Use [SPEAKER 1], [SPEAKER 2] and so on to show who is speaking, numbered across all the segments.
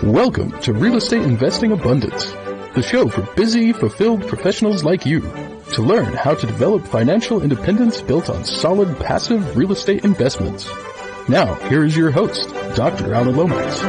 [SPEAKER 1] Welcome to Real Estate Investing Abundance, the show for busy, fulfilled professionals like you to learn how to develop financial independence built on solid, passive real estate investments. Now, here is your host, Dr. Alan Lomax.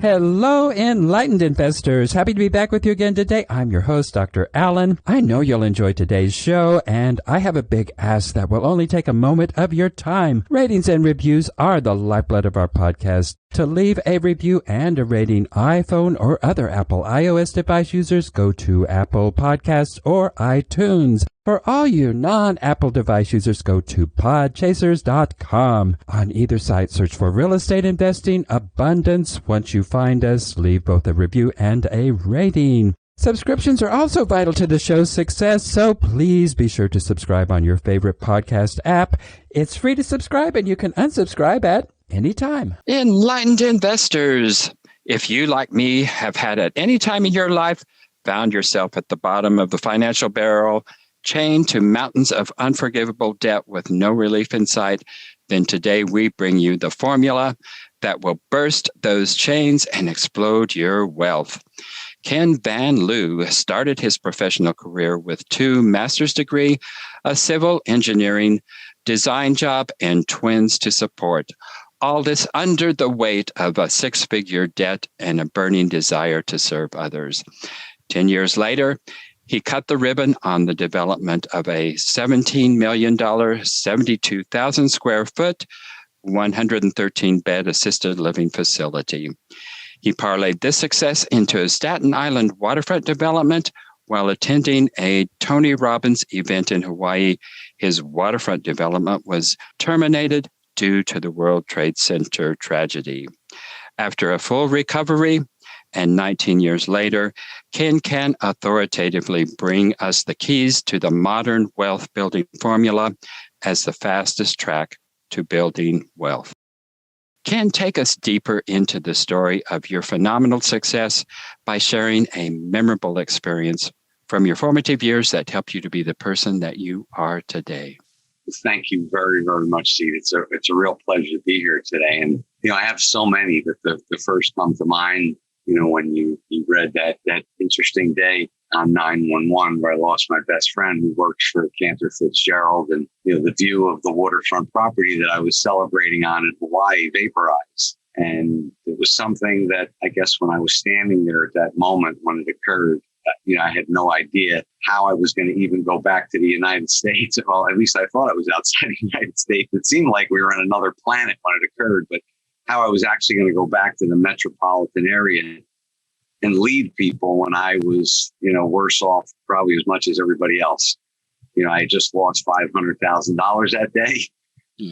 [SPEAKER 2] Hello, enlightened investors. Happy to be back with you again today. I'm your host, Dr. Alan. I know you'll enjoy today's show, and I have a big ask that will only take a moment of your time. Ratings and reviews are the lifeblood of our podcast. To leave a review and a rating, iPhone or other Apple iOS device users, go to Apple Podcasts or iTunes. For all you non-Apple device users, go to podchasers.com. On either site, search for Real Estate Investing Abundance. Once you find us, leave both a review and a rating. Subscriptions are also vital to the show's success, so please be sure to subscribe on your favorite podcast app. It's free to subscribe, and you can unsubscribe at any time.
[SPEAKER 3] Enlightened investors, if you, like me, have had at any time in your life found yourself at the bottom of the financial barrel, chained to mountains of unforgivable debt with no relief in sight, then today we bring you the formula that will burst those chains and explode your wealth. Ken Van Liew started his professional career with 2 master's degrees, a civil engineering design job, and twins to support. All this under the weight of a 6-figure debt and a burning desire to serve others. 10 years later, he cut the ribbon on the development of a $17 million, 72,000 square foot, 113-bed assisted living facility. He parlayed this success into a Staten Island waterfront development while attending a Tony Robbin event in Hawaii. His waterfront development was terminated due to the World Trade Center tragedy. After a full recovery, and 19 years later, Ken can authoritatively bring us the keys to the modern wealth building formula as the fastest track to building wealth. Ken, take us deeper into the story of your phenomenal success by sharing a memorable experience from your formative years that helped you to be the person that you are today.
[SPEAKER 4] Thank you very, very much, Steve. It's a real pleasure to be here today. And, I have so many, but the first come to mind, when you read that interesting day on 9/11 where I lost my best friend who works for Cantor Fitzgerald, and, the view of the waterfront property that I was celebrating on in Hawaii vaporized. And it was something that I guess when I was standing there at that moment when it occurred, I had no idea how I was going to even go back to the United States. Well, at least I thought I was outside the United States. It seemed like we were on another planet when it occurred, but how I was actually going to go back to the metropolitan area and lead people when I was, worse off probably as much as everybody else. I just lost $500,000 that day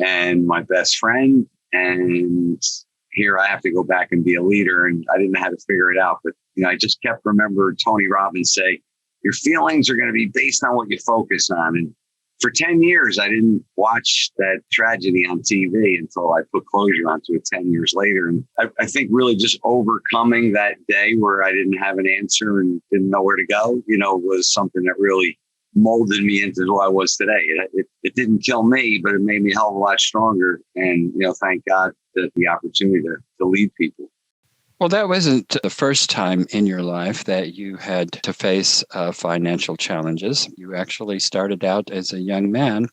[SPEAKER 4] and my best friend. And here I have to go back and be a leader. And I didn't know how to figure it out. But, I just kept remembering Tony Robbin say, your feelings are going to be based on what you focus on. And for 10 years, I didn't watch that tragedy on TV until I put closure onto it 10 years later. And I think really just overcoming that day where I didn't have an answer and didn't know where to go, was something that really molded me into who I was today. It didn't kill me, but it made me a hell of a lot stronger. And, thank God that the opportunity to lead people.
[SPEAKER 3] Well, that wasn't the first time in your life that you had to face financial challenges. You actually started out as a young man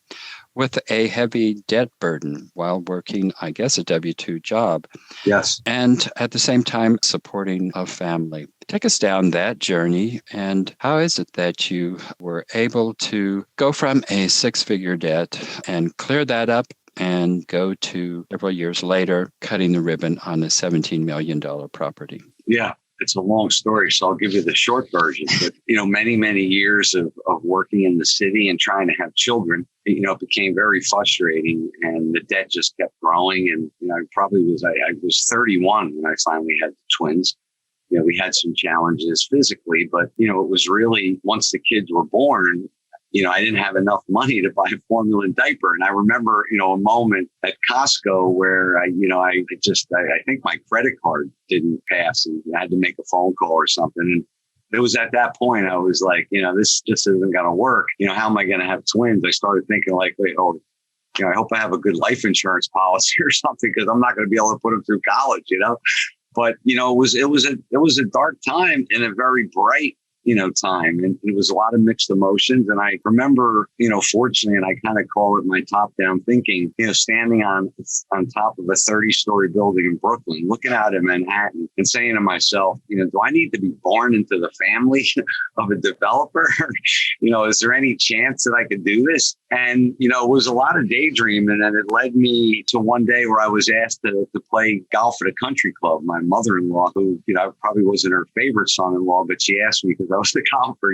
[SPEAKER 3] with a heavy debt burden while working, I guess, a W-2 job.
[SPEAKER 4] Yes.
[SPEAKER 3] And at the same time, supporting a family. Take us down that journey. And how is it that you were able to go from a 6-figure debt and clear that up and go to several years later, cutting the ribbon on a $17 million property?
[SPEAKER 4] Yeah, it's a long story, so I'll give you the short version. But, many, many years of working in the city and trying to have children, it became very frustrating and the debt just kept growing. And, I was 31 when I finally had the twins. We had some challenges physically, but, it was really once the kids were born, I didn't have enough money to buy a formula and diaper. And I remember, a moment at Costco where I think my credit card didn't pass and I had to make a phone call or something. And it was at that point I was like, this just isn't going to work. How am I going to have twins? I started thinking like, wait, I hope I have a good life insurance policy or something, because I'm not going to be able to put them through college, But, it was a dark time and a very bright, time. And it was a lot of mixed emotions. And I remember, fortunately, and I kind of call it my top-down thinking, standing on top of a 30-story building in Brooklyn, looking out at Manhattan and saying to myself, do I need to be born into the family of a developer? Is there any chance that I could do this? And, it was a lot of daydreaming, and it led me to one day where I was asked to play golf at a country club. My mother-in-law, who, probably wasn't her favorite son-in-law, but she asked me because I was the golfer,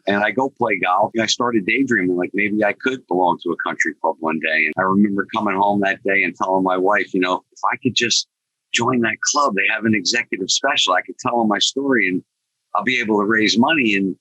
[SPEAKER 4] and I go play golf. And I started daydreaming, like maybe I could belong to a country club one day. And I remember coming home that day and telling my wife, if I could just join that club, they have an executive special. I could tell them my story and I'll be able to raise money and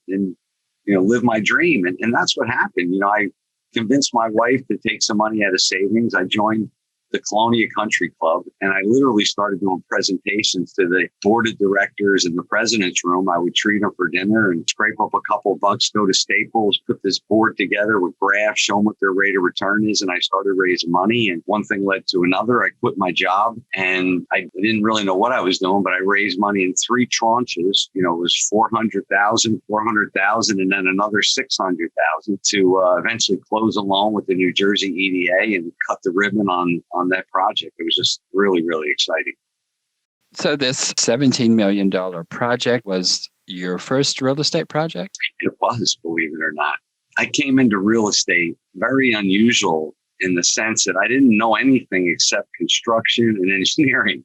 [SPEAKER 4] live my dream. And that's what happened. I convinced my wife to take some money out of savings. I joined the Colonia Country Club, and I literally started doing presentations to the board of directors in the president's room. I would treat them for dinner and scrape up a couple of bucks, go to Staples, put this board together with graphs, show them what their rate of return is. And I started raising money, and one thing led to another. I quit my job, and I didn't really know what I was doing, but I raised money in 3 tranches. It was 400,000, 400,000, and then another 600,000 to eventually close a loan with the New Jersey EDA and cut the ribbon on that project. It was just really, really exciting.
[SPEAKER 3] So this $17 million project was your first real estate project?
[SPEAKER 4] It was, believe it or not. I came into real estate very unusual in the sense that I didn't know anything except construction and engineering.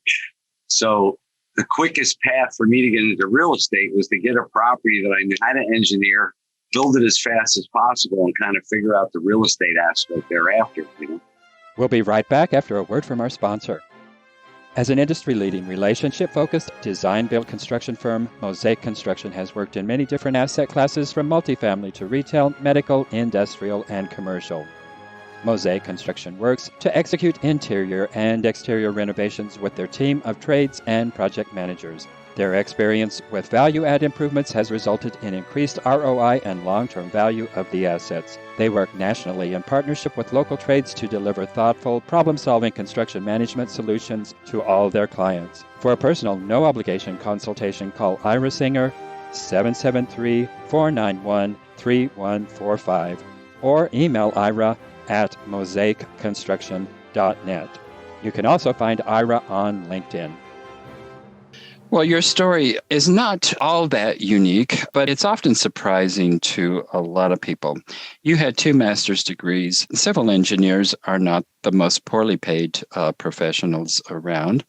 [SPEAKER 4] So the quickest path for me to get into real estate was to get a property that I knew how to engineer, build it as fast as possible, and kind of figure out the real estate aspect thereafter.
[SPEAKER 2] We'll be right back after a word from our sponsor. As an industry-leading, relationship-focused, design-build construction firm, Mosaic Construction has worked in many different asset classes from multifamily to retail, medical, industrial, and commercial. Mosaic Construction works to execute interior and exterior renovations with their team of trades and project managers. Their experience with value-add improvements has resulted in increased ROI and long-term value of the assets. They work nationally in partnership with local trades to deliver thoughtful, problem-solving construction management solutions to all their clients. For a personal, no-obligation consultation, call Ira Singer, 773-491-3145, or email Ira at mosaicconstruction.net. You can also find Ira on LinkedIn.
[SPEAKER 3] Well, your story is not all that unique, but it's often surprising to a lot of people. You had 2 master's degrees. Civil engineers are not the most poorly paid professionals around,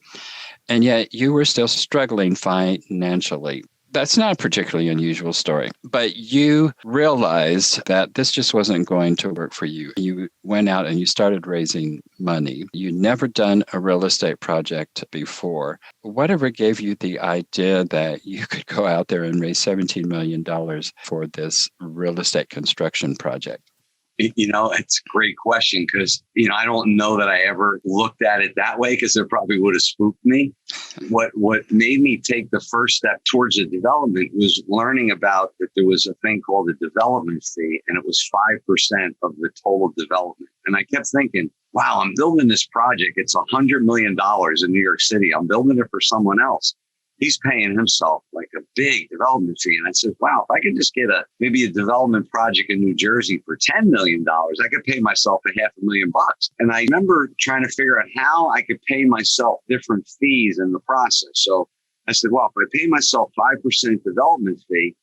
[SPEAKER 3] and yet you were still struggling financially. That's not a particularly unusual story, but you realized that this just wasn't going to work for you. You went out and you started raising money. You'd never done a real estate project before. Whatever gave you the idea that you could go out there and raise $17 million for this real estate construction project?
[SPEAKER 4] It's a great question because, I don't know that I ever looked at it that way because it probably would have spooked me. What made me take the first step towards the development was learning about that there was a thing called a development fee, and it was 5% of the total development. And I kept thinking, wow, I'm building this project. It's $100 million in New York City. I'm building it for someone else. He's paying himself like a big development fee. And I said, wow, if I could just get maybe a development project in New Jersey for $10 million, I could pay myself $500,000. And I remember trying to figure out how I could pay myself different fees in the process. So I said, well, if I pay myself 5% development fee,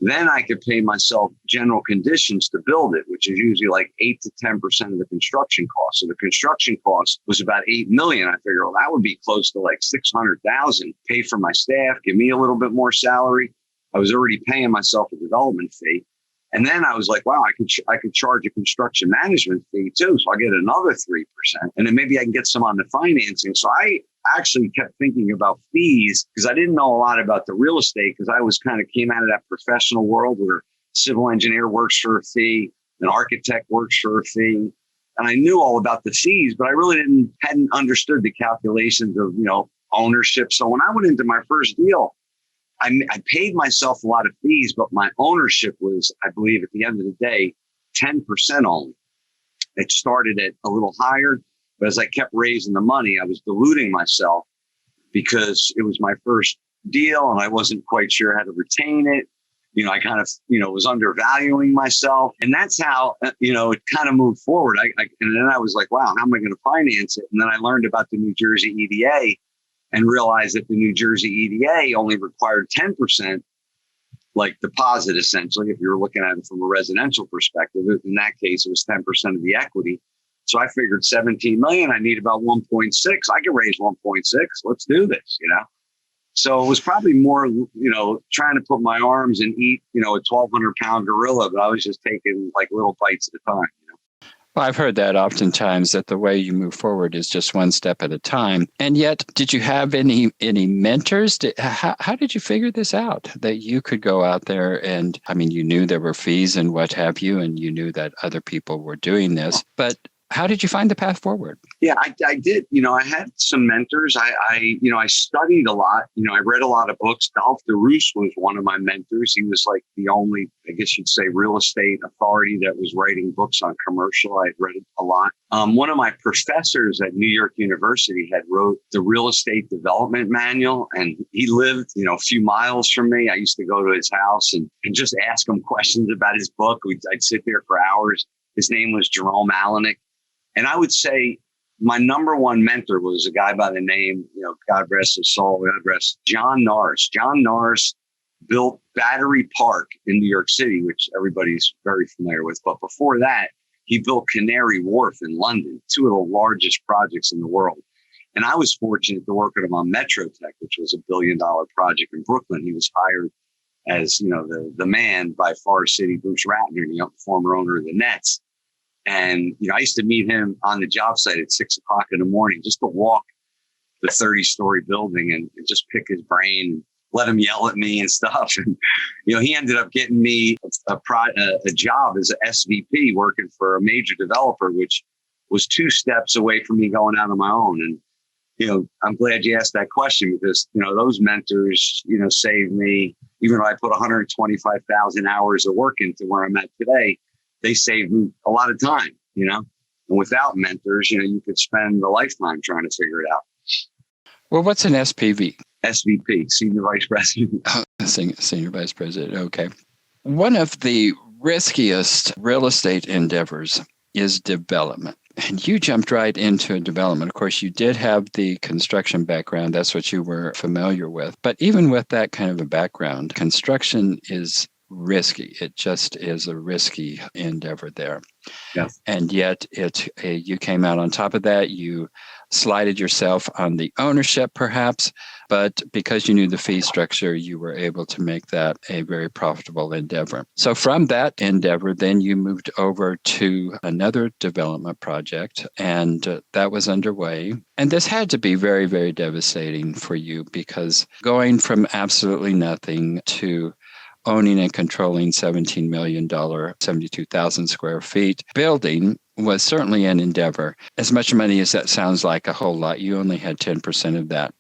[SPEAKER 4] then I could pay myself general conditions to build it, which is usually like 8 to 10% of the construction cost. So the construction cost was about $8 million. I figured, well, that would be close to like $600,000. Pay for my staff, give me a little bit more salary. I was already paying myself a development fee. And then I was like, wow, I could charge a construction management fee too. So I'll get another 3%. And then maybe I can get some on the financing. So I actually kept thinking about fees because I didn't know a lot about the real estate because I was came out of that professional world where civil engineer works for a fee, an architect works for a fee. And I knew all about the fees, but I really hadn't understood the calculations of, ownership. So when I went into my first deal, I paid myself a lot of fees, but my ownership was, I believe, at the end of the day, 10% only. It started at a little higher, but as I kept raising the money, I was diluting myself because it was my first deal and I wasn't quite sure how to retain it. I kind of, was undervaluing myself. And that's how, it kind of moved forward. And then I was like, wow, how am I going to finance it? And then I learned about the New Jersey EDA and realized that the New Jersey EDA only required 10% like deposit, essentially, if you were looking at it from a residential perspective. In that case, it was 10% of the equity. So I figured 17 million, I need about 1.6. I can raise 1.6. Let's do this, So it was probably more, trying to put my arms and eat, a 1,200 pound gorilla, but I was just taking like little bites at a time.
[SPEAKER 3] Well, I've heard that oftentimes, that the way you move forward is just one step at a time. And yet, did you have any mentors? How did you figure this out, that you could go out there and, you knew there were fees and what have you, and you knew that other people were doing this, but how did you find the path forward?
[SPEAKER 4] Yeah, I did. I had some mentors. I studied a lot. I read a lot of books. Dolph DeRoos was one of my mentors. He was like the only, I guess you'd say, real estate authority that was writing books on commercial. I read it a lot. One of my professors at New York University had wrote the real estate development manual, and he lived, a few miles from me. I used to go to his house and just ask him questions about his book. I'd sit there for hours. His name was Jerome Alanick. And I would say my number one mentor was a guy by the name, God rest his soul, God rest, John Norris. John Norris built Battery Park in New York City, which everybody's very familiar with. But before that, he built Canary Wharf in London, two of the largest projects in the world. And I was fortunate to work with him on Metrotech, which was $1 billion project in Brooklyn. He was hired as, the man by Forest City, Bruce Ratner, the former owner of the Nets. And, I used to meet him on the job site at 6 o'clock in the morning just to walk the 30-story building and just pick his brain, let him yell at me and stuff. And, he ended up getting me a job as an SVP working for a major developer, which was 2 steps away from me going out on my own. And, I'm glad you asked that question because, those mentors, saved me. Even though I put 125,000 hours of work into where I'm at today, they saved me a lot of time, and without mentors, you could spend a lifetime trying to figure it out.
[SPEAKER 3] Well, what's an SPV?
[SPEAKER 4] SVP, Senior Vice President.
[SPEAKER 3] Senior Vice President. Okay. One of the riskiest real estate endeavors is development. And you jumped right into development. Of course, you did have the construction background. That's what you were familiar with. But even with that kind of a background, construction is risky. It just is a risky endeavor there.
[SPEAKER 4] Yes.
[SPEAKER 3] And yet you came out on top of that. You slided yourself on the ownership perhaps, but because you knew the fee structure, you were able to make that a very profitable endeavor. So from that endeavor, then you moved over to another development project, and that was underway. And this had to be very, very devastating for you because going from absolutely nothing to owning and controlling $17 million, 72,000 square feet building was certainly an endeavor. As much money as that sounds like a whole lot, you only had 10% of that.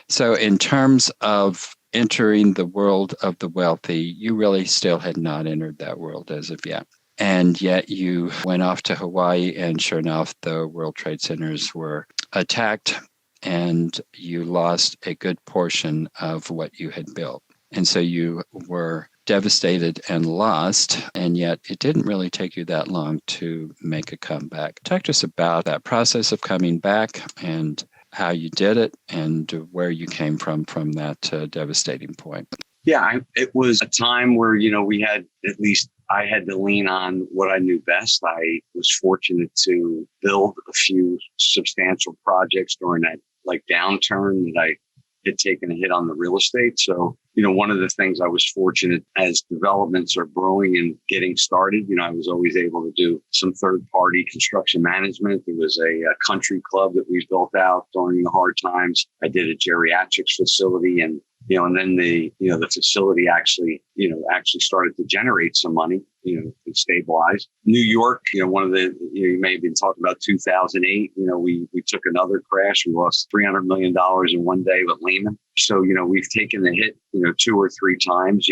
[SPEAKER 3] So in terms of entering the world of the wealthy, you really still had not entered that world as of yet. And yet you went off to Hawaii, and sure enough, the World Trade Centers were attacked, and you lost a good portion of what you had built. And so you were devastated and lost, and yet it didn't really take you that long to make a comeback. Talk to us about that process of coming back and how you did it and where you came from that devastating point.
[SPEAKER 4] Yeah, it was a time where, we had, at least I had to lean on what I knew best. I was fortunate to build a few substantial projects during that downturn that I had taken a hit on the real estate. So, one of the things I was fortunate as developments are growing and getting started, I was always able to do some third-party construction management. There was a country club that we built out during the hard times. I did a geriatrics facility, and then the facility actually started to generate some money, and stabilize. New York, one of the, you may have been talking about 2008, we took another crash. We lost $300 million in one day with Lehman. So, we've taken the hit, 2 or 3 times.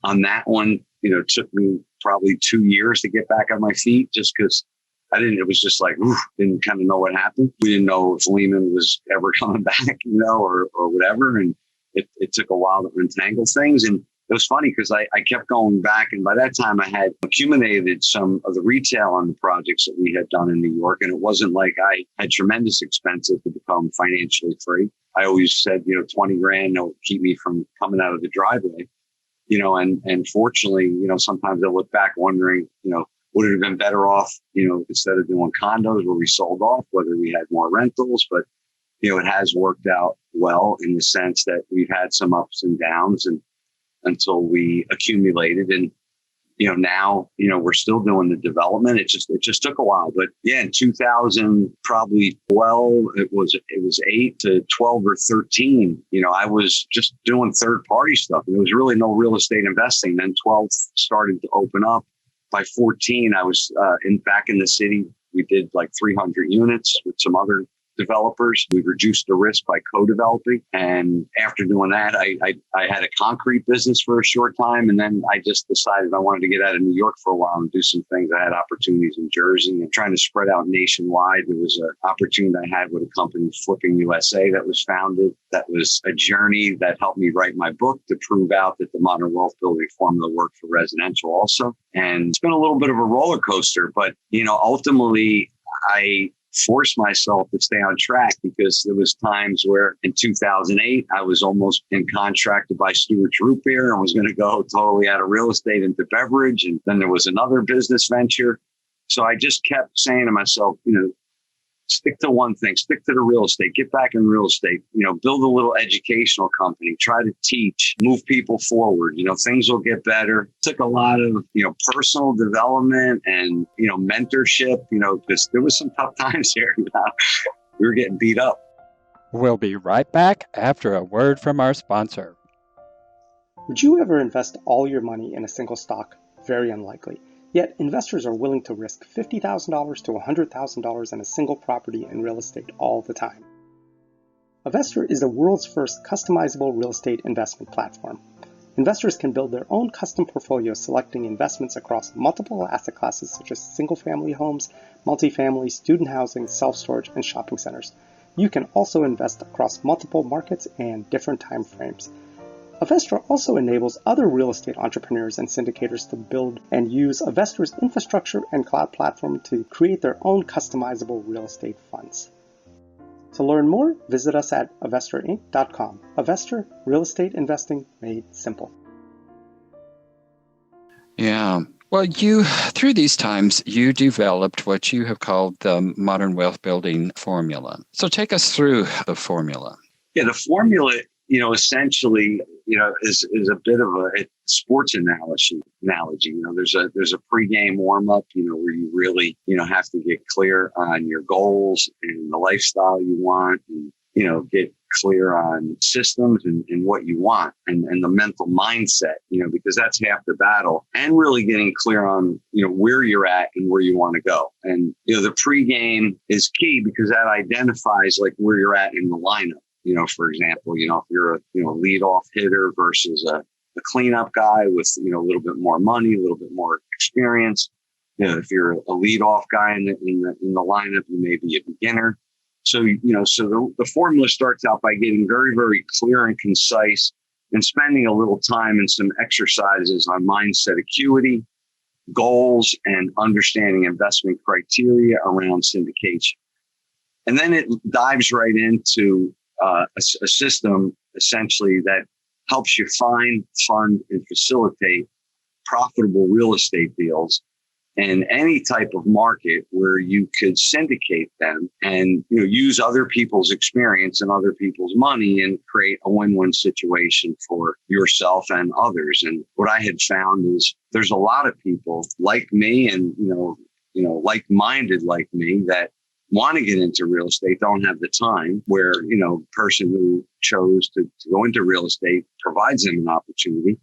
[SPEAKER 4] On that one, took me probably 2 years to get back on my feet just because it was just like, didn't kind of know what happened. We didn't know if Lehman was ever coming back, or whatever. And it took a while to untangle things. And it was funny because I kept going back. And by that time I had accumulated some of the retail on the projects that we had done in New York. And it wasn't like I had tremendous expenses to become financially free. I always said, 20 grand will keep me from coming out of the driveway, and fortunately, sometimes I look back wondering, would it have been better off, instead of doing condos where we sold off, whether we had more rentals, but, it has worked out well in the sense that we've had some ups and downs and until we accumulated. And, now, we're still doing the development. It just took a while. But yeah, in 2000, probably 12, it was 8 to 12 or 13. I was just doing third party stuff. There was really no real estate investing. Then 12 started to open up. By 14, I was back in the city. We did like 300 units with some other developers. We reduced the risk by co-developing. And after doing that, I had a concrete business for a short time. And then I just decided I wanted to get out of New York for a while and do some things. I had opportunities in Jersey and trying to spread out nationwide. There was an opportunity I had with a company, Flipping USA, that was founded. That was a journey that helped me write my book to prove out that the modern wealth building formula worked for residential also. And it's been a little bit of a roller coaster, but, ultimately I force myself to stay on track because there was times where in 2008, I was almost in contract to buy Stewart's Root Beer and was going to go totally out of real estate into beverage. And then there was another business venture. So I just kept saying to myself, stick to one thing, stick to the real estate, get back in real estate, build a little educational company, try to teach, move people forward, things will get better. It took a lot of, personal development and, mentorship, because there was some tough times here. We were getting beat up.
[SPEAKER 2] We'll be right back after a word from our sponsor.
[SPEAKER 5] Would you ever invest all your money in a single stock? Very unlikely. Yet, investors are willing to risk $50,000 to $100,000 in a single property in real estate all the time. Avestor is the world's first customizable real estate investment platform. Investors can build their own custom portfolio selecting investments across multiple asset classes such as single-family homes, multifamily, student housing, self-storage, and shopping centers. You can also invest across multiple markets and different time frames. Avestor also enables other real estate entrepreneurs and syndicators to build and use Avestor's infrastructure and cloud platform to create their own customizable real estate funds. To learn more, visit us at avestorinc.com. Avestor, real estate investing made simple.
[SPEAKER 3] Yeah. Well, through these times, you developed what you have called the modern wealth building formula. So take us through the formula.
[SPEAKER 4] Yeah, the formula, essentially, is a bit of a sports analogy. There's a pregame warm up, where you really, have to get clear on your goals and the lifestyle you want, and, get clear on systems and what you want and the mental mindset, because that's half the battle, and really getting clear on, where you're at and where you want to go. And, the pregame is key because that identifies like where you're at in the lineup. For example, if you're a, leadoff hitter versus a cleanup guy with, a little bit more money, a little bit more experience. If you're a leadoff guy in the lineup, you may be a beginner. So, so the formula starts out by getting very, very clear and concise and spending a little time in some exercises on mindset acuity, goals, and understanding investment criteria around syndication. And then it dives right into a system essentially that helps you find, fund, and facilitate profitable real estate deals in any type of market where you could syndicate them and use other people's experience and other people's money and create a win-win situation for yourself and others. And what I had found is there's a lot of people like me and like-minded like me that want to get into real estate, don't have the time, where, person who chose to go into real estate provides them an opportunity.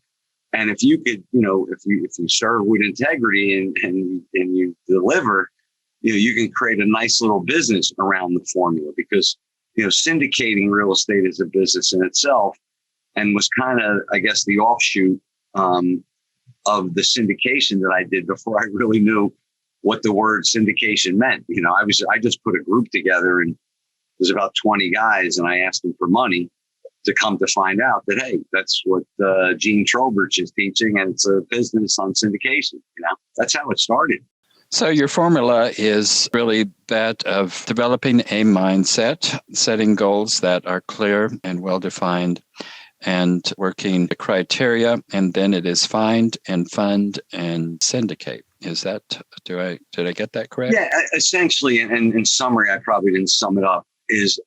[SPEAKER 4] And if you could, if you serve with integrity and you deliver, you can create a nice little business around the formula, because, syndicating real estate is a business in itself, and was kind of, I guess, the offshoot of the syndication that I did before I really knew what the word syndication meant. I just put a group together, and there's about 20 guys, and I asked them for money, to come to find out that, hey, that's what Gene Trowbridge is teaching, and it's a business on syndication. That's how it started.
[SPEAKER 3] So your formula is really that of developing a mindset, setting goals that are clear and well-defined, and working the criteria, and then it is find and fund and syndicate. Is that, did I get that correct?
[SPEAKER 4] Yeah, essentially, and in summary, I probably didn't sum it up, is,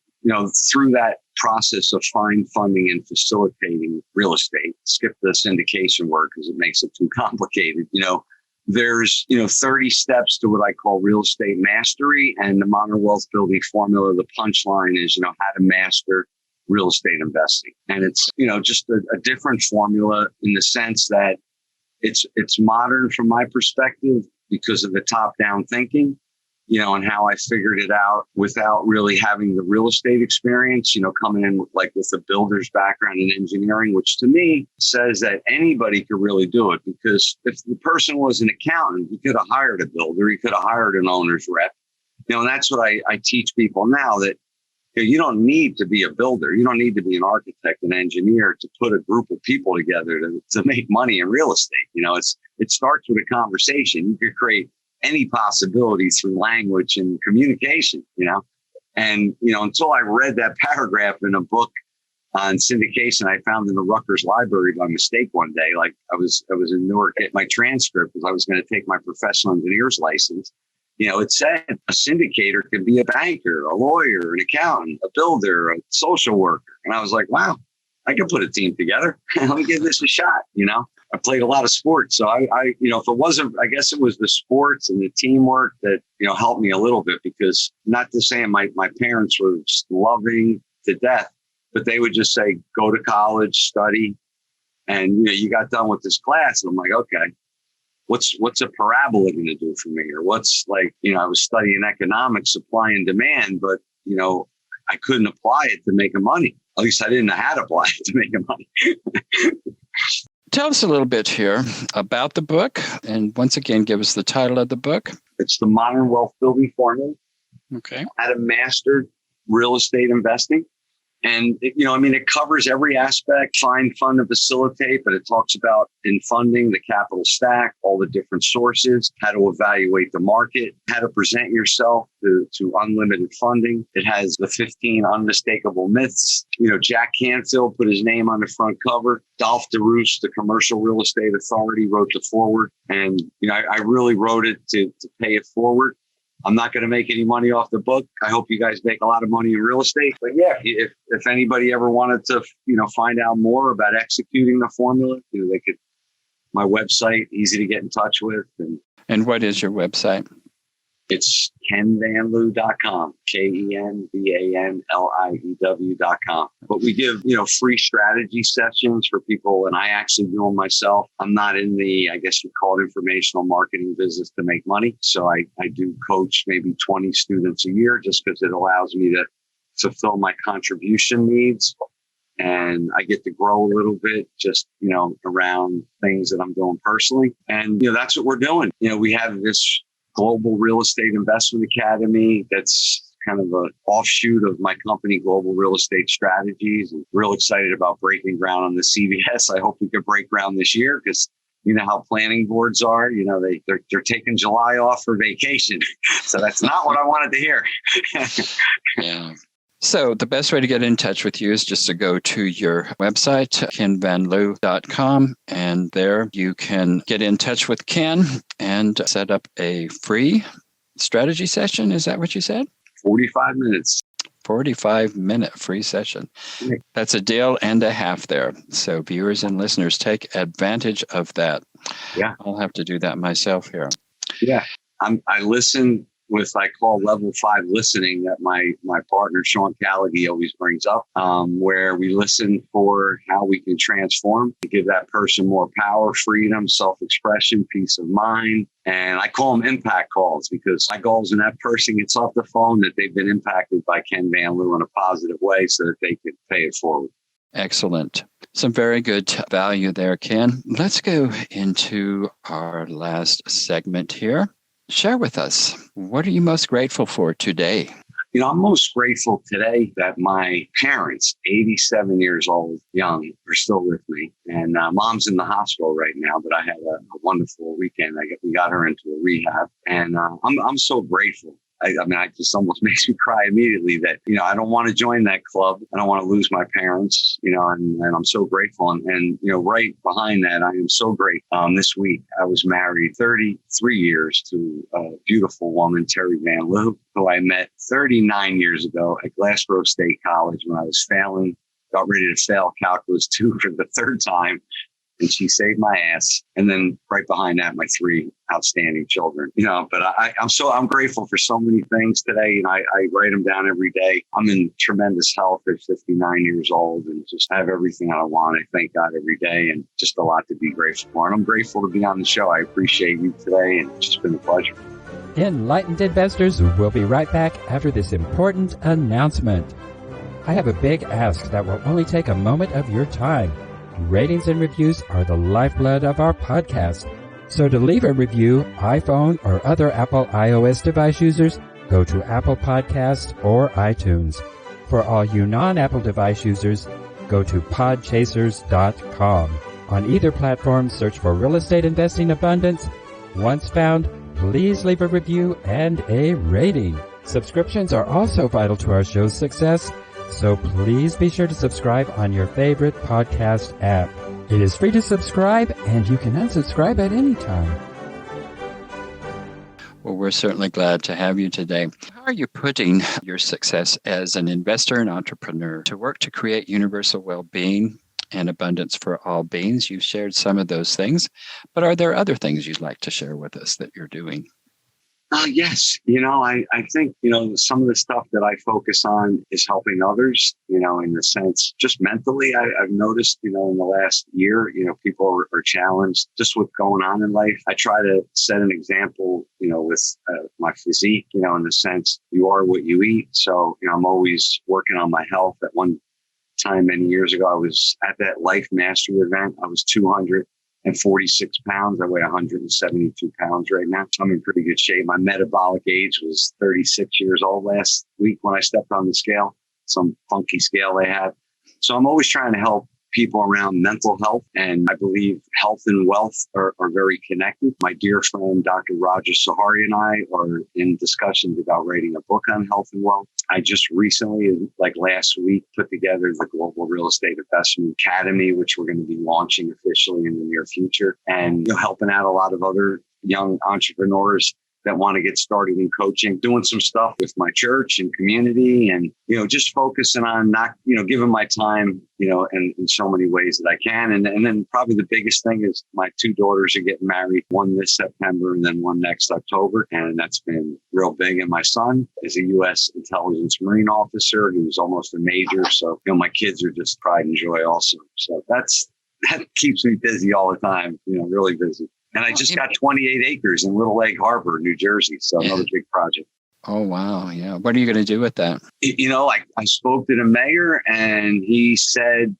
[SPEAKER 4] through that process of funding and facilitating real estate, skip the syndication work because it makes it too complicated. There's, 30 steps to what I call real estate mastery, and the modern wealth building formula. The punchline is, how to master real estate investing. And it's, just a different formula in the sense that it's modern from my perspective because of the top-down thinking, and how I figured it out without really having the real estate experience, coming in with a builder's background in engineering, which to me says that anybody could really do it. Because if the person was an accountant, he could have hired a builder, he could have hired an owner's rep. And that's what I teach people now, that you don't need to be a builder. You don't need to be an architect, an engineer to put a group of people together to make money in real estate. It starts with a conversation. You could create any possibility through language and communication, and, until I read that paragraph in a book on syndication I found in the Rutgers library by mistake one day. Like I was in Newark at my transcript because I was going to take my professional engineer's license. It said a syndicator can be a banker, a lawyer, an accountant, a builder, a social worker. And I was like, wow, I can put a team together. Let me give this a shot. I played a lot of sports. So I if it wasn't, I guess it was the sports and the teamwork that, helped me a little bit, because not to say my parents were just loving to death, but they would just say, go to college, study. And, you got done with this class. And I'm like, okay, what's a parabola going to do for me? Or what's I was studying economics, supply and demand, but, I couldn't apply it to make money. At least I didn't know how to apply it to make money.
[SPEAKER 3] Tell us a little bit here about the book, and once again, give us the title of the book.
[SPEAKER 4] It's the Modern Wealth Building Formula.
[SPEAKER 3] Okay.
[SPEAKER 4] How to master real estate investing. And, it covers every aspect, find, fund, and facilitate, but it talks about in funding, the capital stack, all the different sources, how to evaluate the market, how to present yourself to unlimited funding. It has the 15 unmistakable myths. Jack Canfield put his name on the front cover. Dolph DeRoos, the commercial real estate authority, wrote the foreword. And, I really wrote it to pay it forward. I'm not going to make any money off the book. I hope you guys make a lot of money in real estate. But yeah, if anybody ever wanted to, find out more about executing the formula, they could. My website, easy to get in touch with.
[SPEAKER 3] And what is your website?
[SPEAKER 4] It's kenvanliew.com, KenVanLiew.com. But we give, free strategy sessions for people, and I actually do them myself. I'm not in the, I guess you call it, informational marketing business to make money. So I do coach maybe 20 students a year just because it allows me to fulfill my contribution needs. And I get to grow a little bit just, around things that I'm doing personally. And, that's what we're doing. We have this Global Real Estate Investment Academy that's kind of an offshoot of my company, Global Real Estate Strategies. I'm real excited about breaking ground on the CVS. I hope we can break ground this year because you know how planning boards are. They're taking July off for vacation. So that's not what I wanted to hear.
[SPEAKER 3] Yeah. So the best way to get in touch with you is just to go to your website, kenvanliew.com, and there you can get in touch with Ken and set up a free strategy session. Is that what you said?
[SPEAKER 4] 45 minutes.
[SPEAKER 3] 45-minute free session. That's a deal and a half there. So viewers and listeners, take advantage of that.
[SPEAKER 4] Yeah.
[SPEAKER 3] I'll have to do that myself here.
[SPEAKER 4] Yeah. I listen with, I call level 5 listening, that my partner, Sean Callaghy, always brings up, where we listen for how we can transform to give that person more power, freedom, self-expression, peace of mind. And I call them impact calls because my goal is when that person gets off the phone that they've been impacted by Ken Van Liew in a positive way so that they can pay it forward.
[SPEAKER 3] Excellent. Some very good value there, Ken. Let's go into our last segment here. Share with us, what are you most grateful for today?
[SPEAKER 4] I'm most grateful today that my parents, 87 years old, young, are still with me. And mom's in the hospital right now, but I had a wonderful weekend. We got her into a rehab, and I'm so grateful. I just almost makes me cry immediately that, I don't want to join that club. I don't want to lose my parents, and I'm so grateful. And right behind that, I am so grateful. This week, I was married 33 years to a beautiful woman, Terry Liew, who I met 39 years ago at Glasgow State College when I was got ready to fail Calculus 2 for the third time. And she saved my ass. And then right behind that, my 3 outstanding children, but I'm grateful for so many things today. I write them down every day. I'm in tremendous health at 59 years old and just have everything I want. I thank God every day and just a lot to be grateful for. And I'm grateful to be on the show. I appreciate you today, and it's just been a pleasure.
[SPEAKER 2] Enlightened investors, will be right back after this important announcement. I have a big ask that will only take a moment of your time. Ratings and reviews are the lifeblood of our podcast. So to leave a review, iPhone or other Apple iOS device users, go to Apple Podcasts or iTunes. For all you non-Apple device users, go to podchasers.com. On either platform, search for Real Estate Investing Abundance. Once found, please leave a review and a rating. Subscriptions are also vital to our show's success, so please be sure to subscribe on your favorite podcast app. It is free to subscribe, and you can unsubscribe at any time.
[SPEAKER 3] Well, we're certainly glad to have you today. How are you putting your success as an investor and entrepreneur to work to create universal well-being and abundance for all beings? You've shared some of those things, but are there other things you'd like to share with us that you're doing?
[SPEAKER 4] Yes. I think, some of the stuff that I focus on is helping others, in the sense, just mentally, I've noticed, in the last year, people are challenged just with going on in life. I try to set an example, with my physique, in the sense you are what you eat. So, I'm always working on my health. At one time, many years ago, I was at that Life Mastery event. I was 246 pounds. I weigh 172 pounds right now. I'm in pretty good shape. My metabolic age was 36 years old last week when I stepped on the scale, some funky scale they have. So I'm always trying to help people around mental health. And I believe health and wealth are very connected. My dear friend, Dr. Roger Sahari, and I are in discussions about writing a book on health and wealth. I just recently, like last week, put together the Global Real Estate Investment Academy, which we're going to be launching officially in the near future, and helping out a lot of other young entrepreneurs that want to get started in coaching, doing some stuff with my church and community, and, just focusing on not, giving my time, in so many ways that I can. And then probably the biggest thing is my 2 daughters are getting married, one this September and then one next October. And that's been real big. And my son is a U.S. intelligence Marine officer. He was almost a major. So, my kids are just pride and joy also. So that keeps me busy all the time, really busy. And I just got 28 acres in Little Egg Harbor, New Jersey. So another big project.
[SPEAKER 3] Oh, wow. Yeah. What are you going to do with that?
[SPEAKER 4] I spoke to the mayor and he said,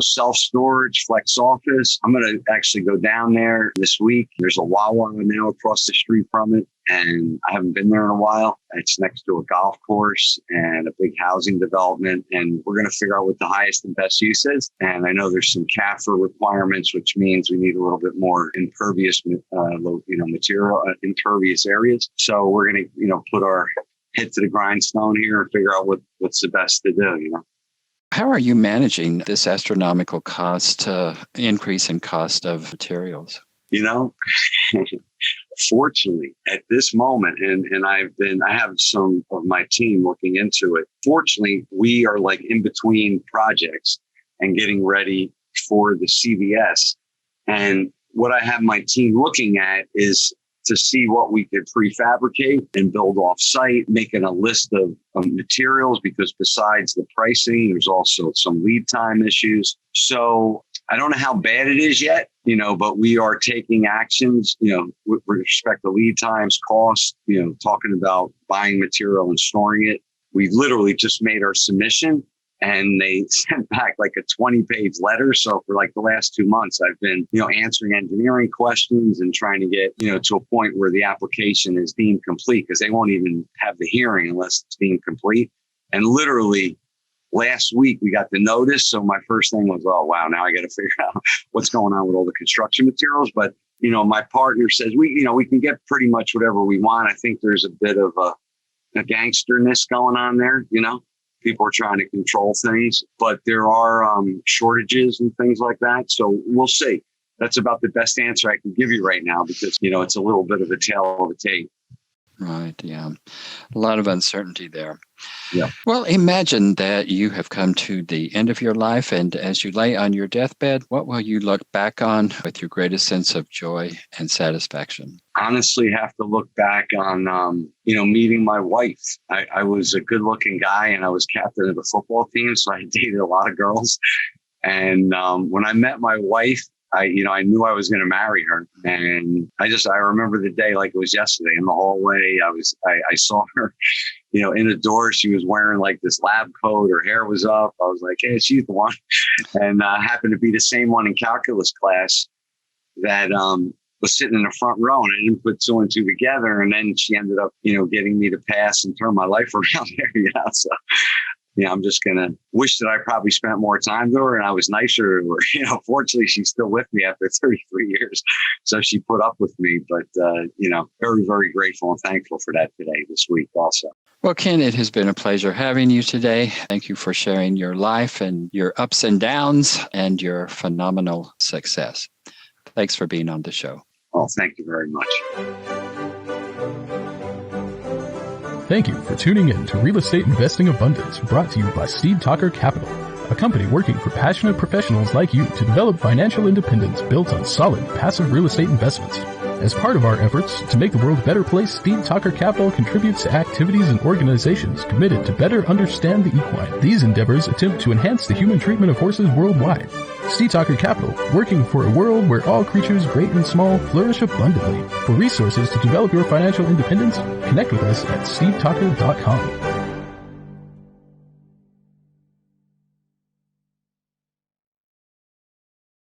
[SPEAKER 4] self-storage, flex office. I'm going to actually go down there this week. There's a Wawa now across the street from it, and I haven't been there in a while. It's next to a golf course and a big housing development, and we're going to figure out what the highest and best use is. And I know there's some CAFR requirements, which means we need a little bit more impervious, material, impervious areas. So we're going to, put our head to the grindstone here and figure out what's the best to do,
[SPEAKER 3] How are you managing this astronomical increase in cost of materials?
[SPEAKER 4] Fortunately, at this moment, and I have some of my team looking into it. Fortunately, we are like in between projects and getting ready for the CVS. And what I have my team looking at is to see what we could prefabricate and build off site, making a list of materials, because besides the pricing, there's also some lead time issues. So I don't know how bad it is yet, but we are taking actions, with respect to lead times, costs, talking about buying material and storing it. We literally just made our submission And they sent back like a 20-page letter. So for like the last 2 months, I've been, answering engineering questions and trying to get, to a point where the application is deemed complete, because they won't even have the hearing unless it's deemed complete. And literally last week we got the notice. So my first thing was, oh, wow, now I got to figure out what's going on with all the construction materials. But, my partner says we can get pretty much whatever we want. I think there's a bit of a gangsterness going on there, People are trying to control things, but there are shortages and things like that. So we'll see. That's about the best answer I can give you right now, because, it's a little bit of a tale of a tape.
[SPEAKER 3] Right. Yeah. A lot of uncertainty there.
[SPEAKER 4] Yeah.
[SPEAKER 3] Well, imagine that you have come to the end of your life, and as you lay on your deathbed, what will you look back on with your greatest sense of joy and satisfaction?
[SPEAKER 4] Honestly, have to look back on, meeting my wife. I was a good looking guy, and I was captain of the football team. So I dated a lot of girls. And when I met my wife, I knew I was going to marry her. And I remember the day like it was yesterday in the hallway. I saw her, in the door. She was wearing like this lab coat. Her hair was up. I was like, hey, she's the one. And happened to be the same one in calculus class that was sitting in the front row. And I didn't put two and two together. And then she ended up, getting me to pass and turn my life around there. So I'm just going to wish that I probably spent more time to her and I was nicer to her. Fortunately, she's still with me after 33 years. So she put up with me. But, very, very grateful and thankful for that today, this week also.
[SPEAKER 3] Well, Ken, it has been a pleasure having you today. Thank you for sharing your life and your ups and downs and your phenomenal success. Thanks for being on the show.
[SPEAKER 4] Oh, thank you very much.
[SPEAKER 1] Thank you for tuning in to Real Estate Investing Abundance, brought to you by Steve Talker Capital, a company working for passionate professionals like you to develop financial independence built on solid, passive real estate investments. As part of our efforts to make the world a better place, Steve Talker Capital contributes to activities and organizations committed to better understand the equine. These endeavors attempt to enhance the human treatment of horses worldwide. Steve Talker Capital, working for a world where all creatures, great and small, flourish abundantly. For resources to develop your financial independence, connect with us at stevetalker.com.